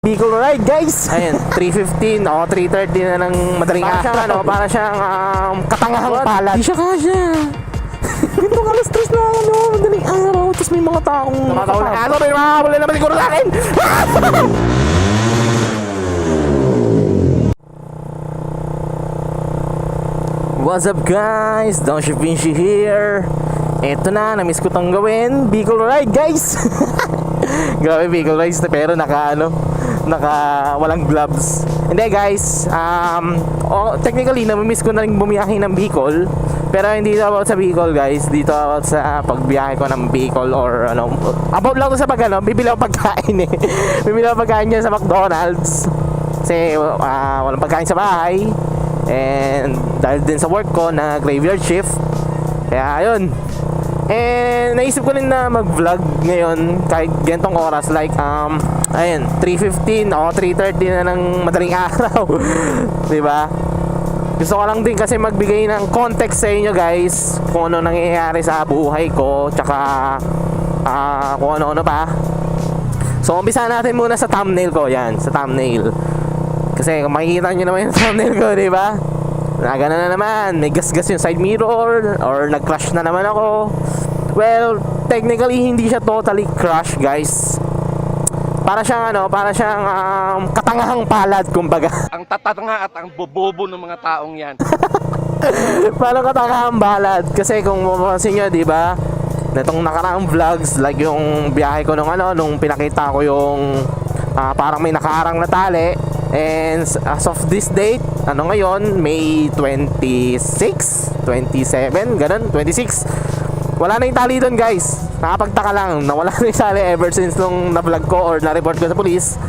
Bicol ride guys. Ayun, 3:15 o 3:30 na ng madaling araw. Para siyang katangahang palad. Di siya kasya. Ganito ka alas 3 na madaling araw. Tapos may mga taong nakataon. May mga wala naman siguro sa akin. What's up guys? DownShiftVinci here. Eto na, namiss ko tong gawin. Bicol ride guys. Grabe Bicol rides na pero naka walang gloves. Hindi guys, technically namimiss ko na rin bumiyahe ng Bicol. Pero hindi ito about sa Bicol guys. Dito about sa pagbiyahe ko ng Bicol or about lang to sa bibili ako pagkain eh. Bibili ako pagkain dyan sa McDonald's. Kasi walang pagkain sa bahay. And dahil din sa work ko na graveyard shift. Kaya ayun. And naisip ko rin na mag-vlog ngayon kahit gantong oras like ayun 3:15 o 3:30 na ng madaling araw. 'Di ba? Gusto ko lang din kasi magbigay ng context sa inyo guys kung ano nangyayari sa buhay ko tsaka kung ano-ano pa. So umpisa natin muna sa thumbnail ko. Yan, sa thumbnail. Kasi kung makikita nyo naman yung thumbnail ko, 'di ba? Nagana na naman, may gas-gas yung side mirror or nag-crash na naman ako. Well, technically hindi siya totally crash, guys. Para siyang katangahang palad kumbaga. Ang tatanga at ang bobobo ng mga taong 'yan. Parang katangahang palad kasi kung mapapansin niyo, 'di ba? Netong nakaraang vlogs like yung biyahe ko nung pinakita ko yung parang may nakaarang na tali. And as of this date, ngayon, May 26, 27, ganun, 26. Wala na yung tali doon guys. Nakapagtaka lang, nawala na yung tali ever since nung na-vlog ko or na-report ko sa police.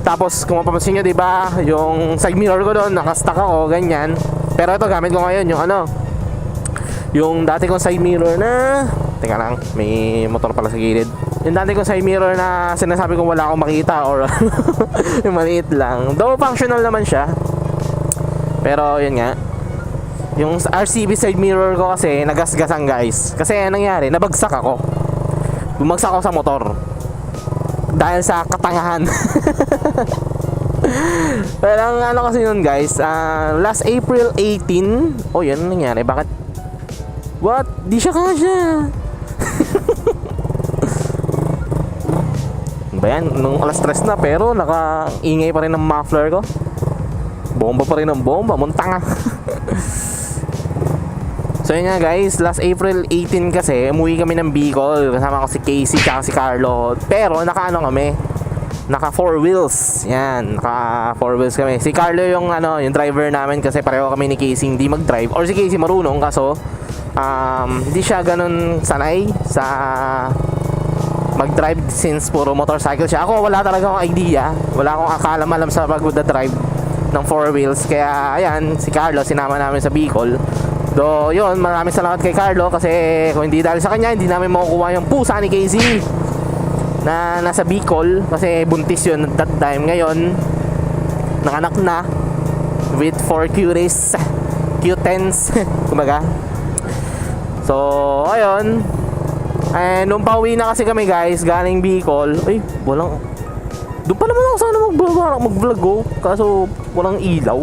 Tapos kung mapapansin nyo, diba, yung side mirror ko doon, nakastuck ako, ganyan. Pero ito, gamit ko ngayon yung yung dati kong side mirror na, teka lang, may motor pala sa gilid. Yung dati kong side mirror na sinasabi ko wala akong makita or yung maliit lang. Though functional naman siya. Pero yun nga, yung RCB side mirror ko kasi nagasgasan guys. Kasi anong nangyari, nabagsak ako. Bumagsak ako sa motor. Dahil sa katangahan. Pero ang kasi yun guys, last April 18. Oh yun, nangyari, bakit? What? Di siya kasya. Ba yan? Nung alas 3 na pero naka-ingay pa rin ng muffler ko. Bomba pa rin ng bomba. Muntanga. So yun nga guys, last April 18 kasi umuwi kami ng Bicol. Kasama ko si Casey tsaka si Carlo. Pero kami, naka 4 wheels. Yan, naka 4 wheels kami. Si Carlo yung yung driver namin kasi pareho kami ni Casey hindi mag-drive. Or si Casey marunong kaso hindi siya ganun sanay sa mag-drive since puro motorcycle siya. Ako wala talaga akong idea. Wala akong akalam-alam sa pag-drive ng 4 wheels. Kaya ayan, si Carlo sinama namin sa Bicol. Do yun, maraming salamat kay Carlo kasi kung hindi dahil sa kanya, hindi namin makukuha yung pusa ni Casey na nasa Bicol kasi buntis yun at that time. Ngayon, nanganak na with 4 cuties, cutens, kumbaga. So, ayun. And nung pauwi na kasi kami guys, galing Bicol. Ay, walang. Doon pa naman ako sana mag-vlog ko. Kaso walang ilaw.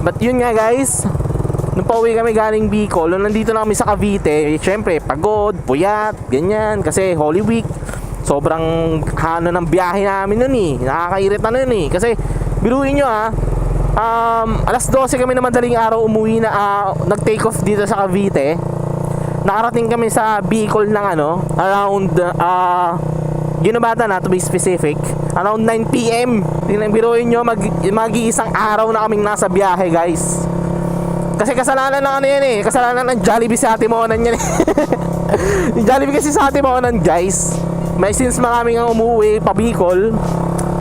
But yun nga guys, nung pauwi kami galing Bicol, nung nandito na kami sa Cavite, syempre pagod, puyat, ganyan. Kasi Holy Week. Sobrang ng biyahe namin nun eh. Nakakairit na nun eh. Kasi biruin nyo alas 12 kami na madaling araw umuwi na nag-take off dito sa Cavite. Nakarating kami sa Bicol ng around Ginobata na to be specific, around 9 PM. Biruin nyo, mag-iisang araw na kaming nasa biyahe guys. Kasi kasalanan ng yan eh. Kasalanan ng Jollibee sa Atimonan yan eh. Yung Jollibee kasi sa Atimonan guys, may since marami nga umuwi pa Bicol.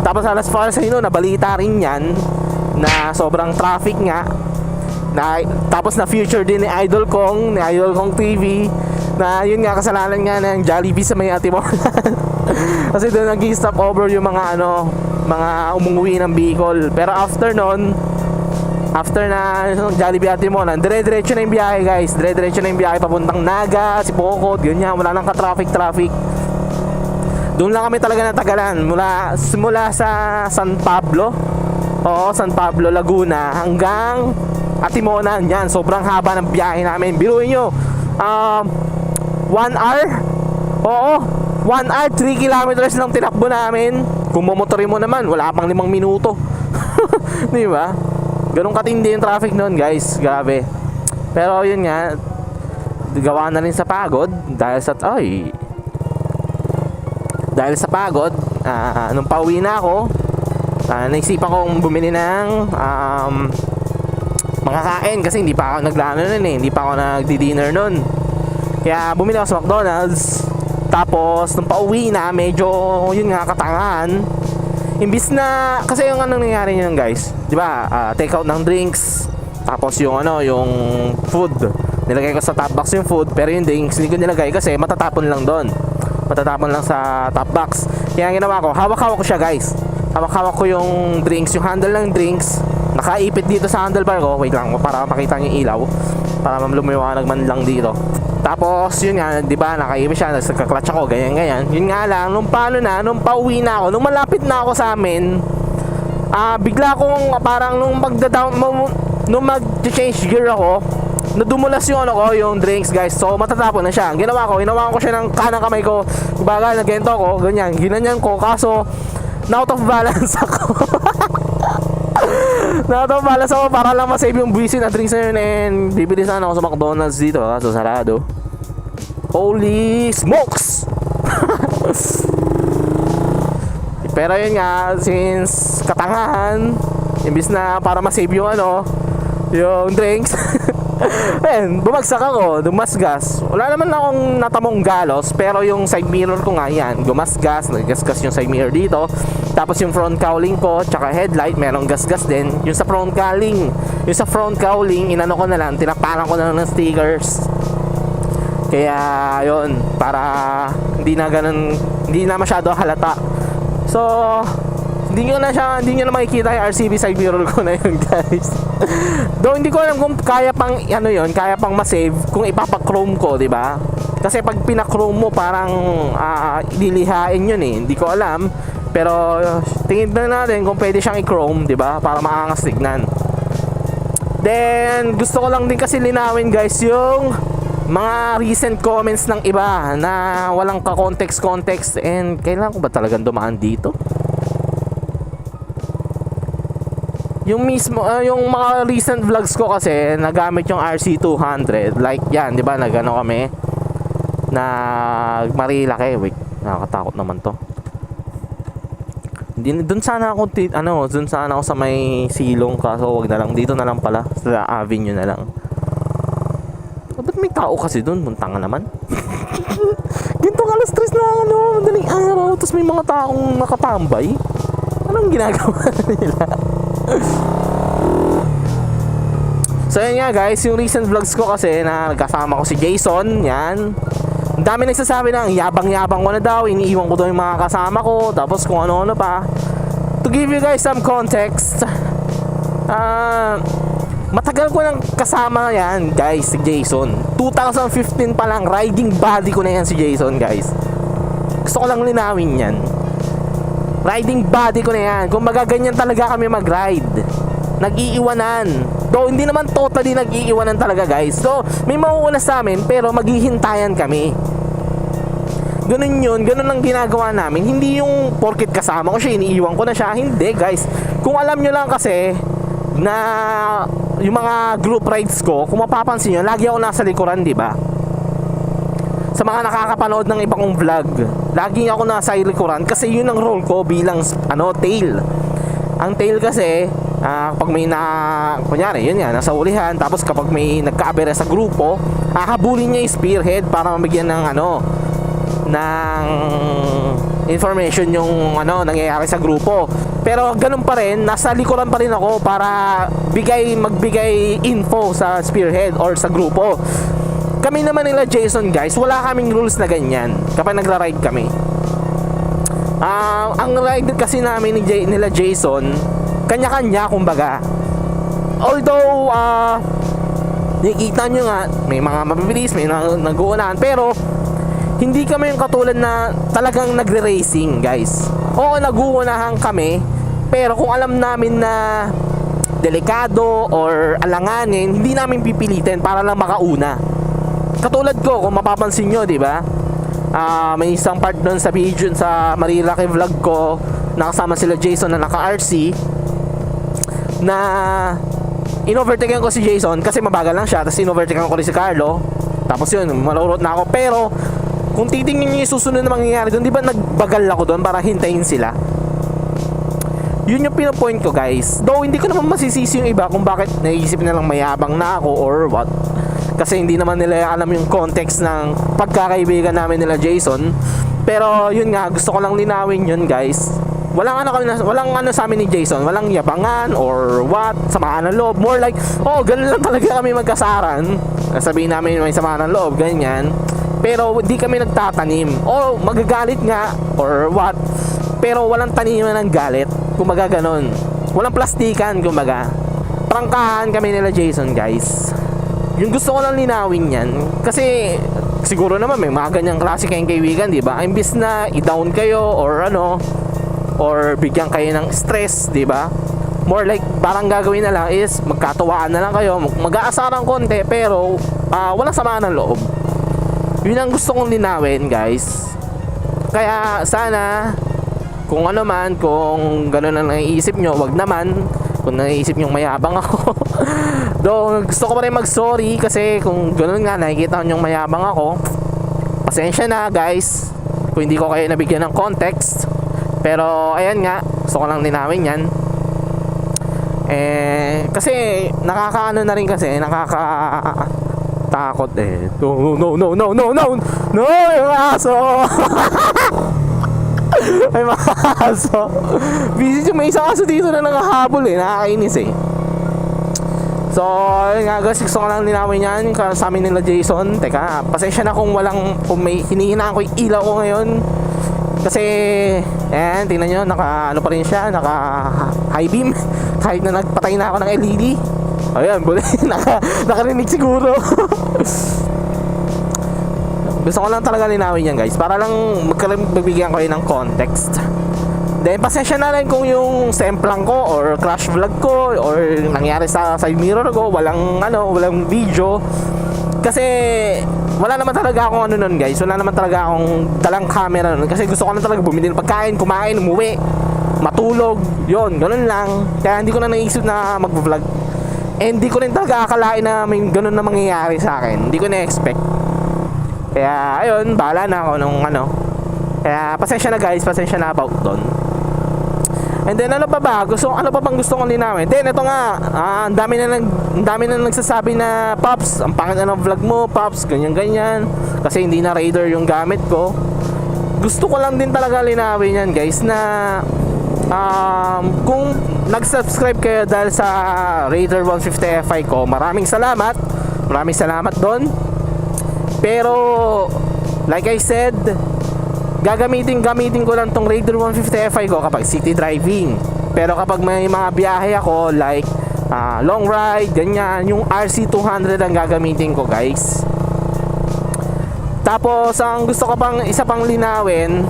Tapos alas far sa nabalita rin yan na sobrang traffic nga. Tapos na future din ni Idol Kong TV na yun nga kasalanan nga ng Jollibee sa may Atimonan. Kasi doon nag-stop over yung mga umuwi ng Bicol. Pero after na Jollibee Atimonan, dire-diretso na yung biyahe guys. Dire-diretso na yung biyahe papuntang Naga, Sipokot, ganyan, wala nang ka-traffic. Doon lang kami talaga natagalan simula sa San Pablo. Oo, San Pablo, Laguna hanggang Atimonan. Yan, sobrang haba ng biyahe namin. Biruin nyo, 1 hour. Oo, 1 hour, 3 kilometers lang tinakbo namin. Kung momotorin mo naman, wala pang 5 minuto. Di ba? Ganun katindi yung traffic noon, guys. Grabe. Pero yun nga, gawa na rin sa pagod. Dahil sa pagod, nung pauwi na ako, naisipan kong bumili ng mga kain kasi hindi pa ako naglano nun eh. Hindi pa ako nagdi-dinner nun. Kaya bumili ako sa McDonald's. Tapos nung pauwi na, medyo yun nga, katangahan. Imbis na, kasi yung anong nangyari nyo guys, di ba, take out ng drinks. Tapos yung yung food, nilagay ko sa top box yung food. Pero yung drinks, hindi ko nilagay kasi matatapon lang doon. Matatapon lang sa top box. Kaya ang ginawa ko, hawak-hawak ko siya guys. Hawak-hawak ko yung drinks, yung handle ng drinks. Nakaipit dito sa handlebar ko. Wait lang, para makita niyo yung ilaw, para lumiwanag man lang dito. Tapos yun nga, di ba, nakaipit siya, nagka-clutch ako, ganyan. Yun nga lang, nung pauwi na ako, nung malapit na ako sa amin, bigla akong parang nung mag-change gear ako, nadumulas yung yung drinks guys. So matatapon na siya. Ang ginawa ko siya ng kanang kamay ko. Kumbaga nagento ko, ganyan, ginanyan ko. Kaso na-out of balance ako. Na-out of balance ako para lang ma-save yung buwisit na drinks na yun. And bibili sana ako sa McDonald's dito, kaso sarado. Holy smokes. Pero yun nga, since katangahan, imbis na para ma-save yung yung drinks, ayun, bumagsak ako, dumasgas. Wala naman akong natamong galos, pero yung side mirror ko nga yan, gumasgas, nagasgas yung side mirror dito. Tapos yung front cowling ko, tsaka headlight, merong gasgas din. Yung sa front cowling, inano ko na lang, tinapalan ko na lang ng stickers. Kaya yun, para hindi na masyado halata. So hindi nyo na makikita yung RCB side mirror ko na yun guys. Though hindi ko alam kung kaya pang kaya pang ma-save kung ipapa-chrome ko, di ba? Kasi pag pina-chrome mo parang lilihain yun eh. Hindi ko alam. Pero tingin na natin kung pwede siyang i-chrome, di ba? Para maangas tignan. Then gusto ko lang din kasi linawin guys yung mga recent comments ng iba na walang ka-context. And kailangan ko ba talagang dumaan dito? Yung mismo, yung mga recent vlogs ko kasi nagamit yung RC200. Like yan, di ba? Nagano kami, Marilaki. Wait, nakakatakot naman to. Doon sana ako sa may silong, kaso wag na lang. Dito na lang pala, sa avenue na lang. Ba't may tao kasi doon? Muntang naman. Gintong alas 3 na madaling araw, tapos may mga taong nakatambay. Anong ginagawa nila? So yun nga guys, yung recent vlogs ko kasi na nagkasama ko si Jason, yan. Ang dami nagsasabi na yabang-yabang ko na daw, iniiwan ko daw yung mga kasama ko, tapos kung ano-ano pa. To give you guys some context, matagal ko nang kasama yan guys, si Jason. 2015 pa lang, riding buddy ko na yan si Jason guys. Gusto ko lang linawin yan. Riding buddy ko na yan. Kung magaganyan talaga kami mag-ride, nag-iiwanan. Though hindi naman totally nag-iiwanan talaga guys. So may mauuna sa amin, pero maghihintayan kami. Ganun yun, ganun ang ginagawa namin. Hindi yung porket kasama ko siya, iniiwan ko na siya. Hindi guys. Kung alam nyo lang kasi na yung mga group rides ko, kung mapapansin nyo, lagi ako nasa likuran, di ba? Sa mga nakakapanood ng iba kong vlog, lagi ako nasa likuran kasi yun ang role ko bilang tail. Ang tail kasi kapag may kunyari yun nga, nasa ulihan, tapos kapag may nagkaabere sa grupo, hahabulin niya yung spearhead para mabigyan ng ng information yung nangyayari sa grupo. Pero ganun pa rin, nasa likuran pa rin ako para magbigay info sa spearhead or sa grupo. Kami naman nila Jason guys, wala kaming rules na ganyan kapag nagra-ride kami. Ang ride kasi namin nila Jason, kanya-kanya kumbaga. Although nakikita nyo nga, may mga mabibilis, may nag-uunahan, pero hindi kami yung katulad na talagang nagre-racing, guys. Oo, naguunahan kami, pero kung alam namin na delikado or alanganin, hindi namin pipilitin para lang makauna. Katulad ko, kung mapapansin nyo, di ba? May isang part doon sa video, sa Marilaki vlog ko, nakasama sila Jason na naka-RC, na in-overtaken ko si Jason kasi mabagal lang siya, tapos in-overtaken ko rin si Carlo, tapos yun, malurot na ako. Pero kung titingnan nyo yung susunod na mangyayari doon, di ba nagbagal ako doon para hintayin sila? Yun yung pinopoint ko, guys. Though hindi ko naman masisisi yung iba kung bakit naisip nilang mayabang na ako or what, kasi hindi naman nila alam yung context ng pagkakaibigan namin nila Jason. Pero yun nga, gusto ko lang linawin yun, guys. Walang ano sa amin ni Jason, walang yabangan or what, samaan ng loob. More like, oh, ganun lang talaga kami magkasaran. Sabihin namin may samaan ng loob, ganyan. Pero hindi kami nagtatanim. Oh, magagalit nga or what, pero walang taniman ng galit. Kumbaga ganun. Walang plastikan, kumbaga. Prangkahan kami nila Jason, guys. Yung gusto ko lang linawin yan, kasi siguro naman may mga ganyang klase kayong kaibigan, di ba? Imbis na i-down kayo or ano, or bigyan kayo ng stress, di ba? More like parang gagawin na lang is magkatuwaan na lang kayo, mag-aasarang konti, pero walang samaan ng loob. Yun ang gusto kong linawin, guys. Kaya sana kung ano man, kung gano'n ang naiisip nyo, wag naman. Kung naiisip nyo mayabang ako though gusto ko pa rin mag-sorry, kasi kung gano'n nga nakikita nyo mayabang ako, pasensya na, guys, kung hindi ko kayo nabigyan ng context. Pero ayan nga, gusto ko lang linawin yan. Kasi nakakaano na rin, kasi nakakatakot eh. No, yung aso. Ay, mga aso. Busy, may isang aso dito na nakahabol eh, nakakainis eh. So, ayun nga, guys, gusto ko lang linawin yan sa amin nila Jason. Teka, pasensya na kung may hinihinaan ko yung ilaw ko ngayon. Kasi, ayan, tingnan nyo, ano pa rin siya, naka high beam. Kahit na nagpatay na ako ng LED. Ayan, nakarinig siguro. Gusto ko lang talaga linawin yan, guys, para lang magbigyan ko ng context. Then, pasensya na rin kung yung SEMPLANG ko or crash vlog ko or nangyari sa side mirror ko, walang video. Kasi wala naman talaga akong ano nun, guys. Wala naman talaga akong dalang camera nun. Kasi gusto ko na talaga bumili ng pagkain, kumain, umuwi, matulog. Yun, ganun lang. Kaya hindi ko na naisip na mag-vlog. And hindi ko rin talaga akalain na may ganun na mangyayari sa akin. Hindi ko na-expect. Kaya ayun, bahala na ako nung ano. Kaya pasensya na, guys, pasensya na about doon. And then ano pa bang gusto kong linawin? Then ito nga, ang dami na nagsasabi na, Pops, ang pangit na ng vlog mo, Pops, ganyan. Kasi hindi na Raider yung gamit ko. Gusto ko lang din talaga linawin yan, guys, na kung nag-subscribe kayo dahil sa Raider 150 Fi ko, maraming salamat doon. Pero like I said, gamitin ko lang tong Raider 150 Fi ko kapag city driving. Pero kapag may mga biyahe ako like long ride, ganyan, yung RC200 ang gagamitin ko, guys. Tapos ang gusto ko pang isa pang linawin,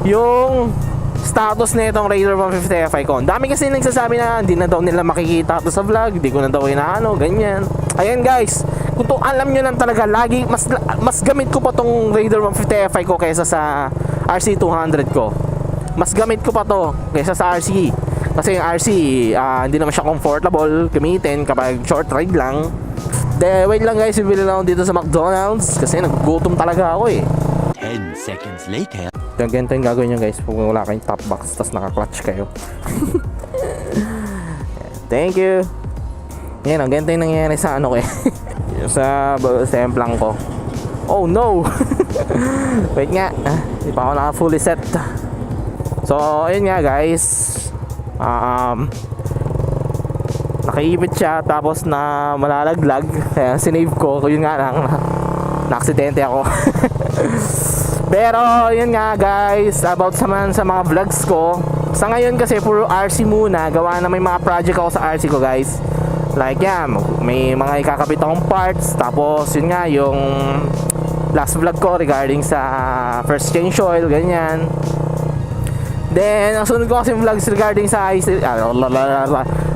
yung status na itong Raider 150 Fi ko. Dami kasi nagsasabi na hindi na daw nila makikita ito sa vlog, hindi ko na daw inaano, ganyan. Ayan, guys, kung to alam nyo lang talaga, lagi mas gamit ko pa tong Raider 150 Fi ko kaysa sa RC200 ko. Mas gamit ko pa to kaysa sa RC. Kasi yung RC, hindi naman siya comfortable gamitin kapag short ride lang. Wait lang, guys, bibili lang ako dito sa McDonald's kasi nagugutom talaga ako eh. 10 seconds later. Ganito yung gagawin nyo, guys, kung wala kayong top box tapos naka-clutch kayo. Thank you. Yan, ganito yung nangyayari sa ano ko eh. sa SEMPLANG ko. Oh no. Wait nga, hindi pa ako naka fully set. So ayun nga, guys, nakaipit siya tapos na malalaglag, kaya sinave ko. Yun nga lang, na-aksidente ako. Pero yun nga, guys, about sa mga vlogs ko sa ngayon, kasi puro RC muna. Gawa na may mga project ako sa RC ko, guys. Like yan, may mga ikakabit akong parts. Tapos yun nga, yung last vlog ko regarding sa first change oil, ganyan. Then, ang sunod ko kasi vlogs regarding sa IC...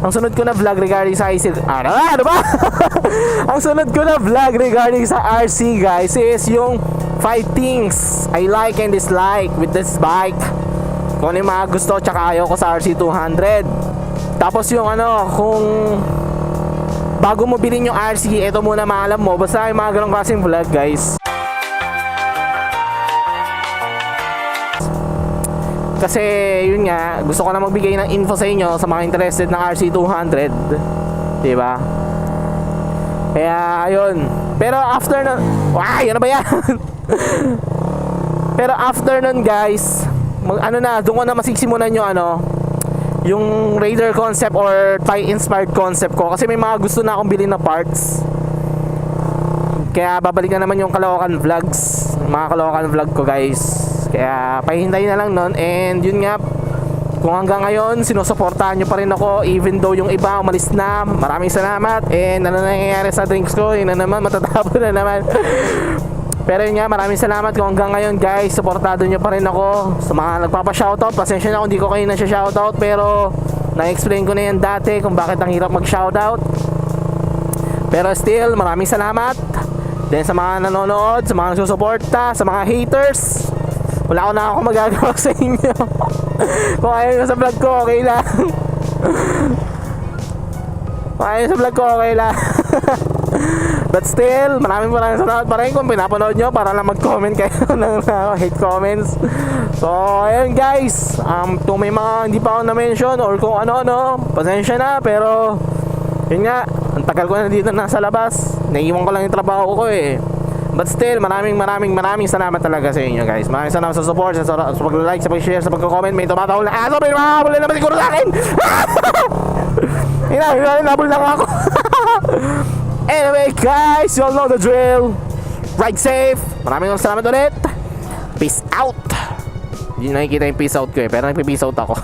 Ang sunod ko na vlog regarding sa IC... Ano ba? Ang sunod ko na vlog regarding sa RC, guys, is yung 5 things I like and dislike with this bike. Kung ano yung mga gusto tsaka ayaw ko sa RC200. Tapos yung ano, kung bago mo bilhin yung RC, ito muna maalam mo. Basta yung mga ganong klaseng vlog, guys. Kasi yun nga, gusto ko na magbigay ng info sa inyo sa mga interested ng RC200, diba? Kaya ayun. Pero after nun, ano ba yan? Pero after nun, guys, doon ko na masigsimulan yung yung Raider concept or Thai inspired concept ko. Kasi may mga gusto na akong bilhin na parts. Kaya babalik na naman yung Caloocan vlogs, mga Caloocan vlog ko, guys. Kaya pahintayin na lang nun. And yun nga, kung hanggang ngayon sinusuportahan nyo pa rin ako even though yung iba umalis na, maraming salamat. And ano nangyayari sa drinks ko, yun na naman, matatapon na naman. Pero yun nga, maraming salamat kung hanggang ngayon, guys, suportado nyo pa rin ako. Sa mga nagpapa-shoutout, pasensya na kung di ko kayo na-shoutout, pero na-explain ko na yan dati kung bakit ang hirap mag-shoutout. Pero still, maraming salamat. Then sa mga nanonood, sa mga nagsusuporta, sa mga haters, wala ko na ako magagawa sa inyo. Kung ayaw nyo sa vlog ko, okay lang. Kung ayaw nyo sa vlog ko, okay lang. But still, maraming salamat pa rin kung pinapanood nyo para lang mag-comment kayo ng hate comments. So, ayun, guys, kung may mga hindi pa ako na-mention or kung ano-ano, pasensya na. Pero yun nga, ang tagal ko na dito nasa labas, naiiwan ko lang yung trabaho ko eh. But still, maraming salamat talaga sa inyo, guys. Maraming salamat sa support, sa pag-like, sa pag-share, sa pag-comment. May tumatahol na aso, may makahabol na naman siguro sa akin. Hinabol lang ako. Anyway, guys, you all know the drill. Ride safe. Maraming salamat ulit. Peace out. Hindi nakikita yung peace out ko eh, pero nagpe-peace out ako.